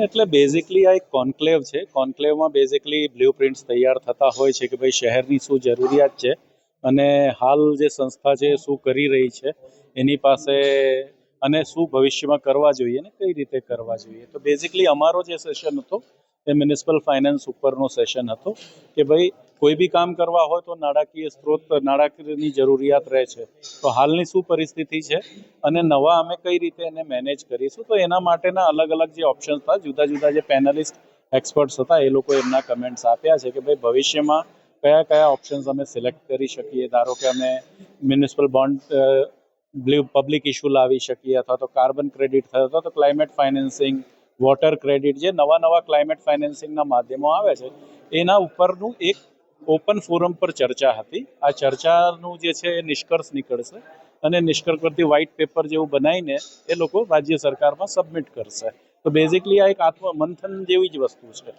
એટલે બેઝિકલી આ એક કોન્ક્લેવ છે. કોન્ક્લેવમાં બેઝિકલી બ્લુ પ્રિન્ટ્સ તૈયાર થતા હોય છે કે ભાઈ શહેરની શું જરૂરિયાત છે અને હાલ જે સંસ્થા છે શું કરી રહી છે એની પાસે, અને શું ભવિષ્યમાં કરવા જોઈએ ને કઈ રીતે કરવા જોઈએ. તો બેઝિકલી અમારો જે સેશન હતો એ મ્યુનિસિપલ ફાઇનાન્સ ઉપરનો સેશન હતો કે ભાઈ કોઈ બી કામ કરવા હોય તો નાણાકીય સ્ત્રોત, નાણાકીયની જરૂરિયાત રહે છે. તો હાલની શું પરિસ્થિતિ છે અને નવા અમે કઈ રીતે એને મેનેજ કરીશું. તો એના માટેના અલગ અલગ જે ઓપ્શન્સ હતા, જુદા જુદા જે પેનલિસ્ટ એક્સપર્ટ્સ હતા એ લોકો એમના કમેન્ટ્સ આપ્યા છે કે ભાઈ ભવિષ્યમાં કયા કયા ઓપ્શન્સ અમે સિલેક્ટ કરી શકીએ. ધારો કે અમે મ્યુનિસિપલ બોન્ડ પબ્લિક ઇસ્યુ લાવી શકીએ, અથવા તો કાર્બન ક્રેડિટ થયો, અથવા તો ક્લાઇમેટ ફાઇનાન્સિંગ, વોટર ક્રેડિટ, જે નવા નવા ક્લાઇમેટ ફાઇનાન્સિંગના માધ્યમો આવે છે એના ઉપરનું એક ઓપન ફોરમ પર ચર્ચા હતી. આ ચર્ચાનું જે છે એ નિષ્કર્ષ નીકળશે અને નિષ્કર્ષ પરથી વ્હાઇટ પેપર જેવું બનાવીને એ લોકો રાજ્ય સરકારમાં સબમિટ કરશે. તો બેઝિકલી આ એક આત્મમંથન જેવી જ વસ્તુ છે.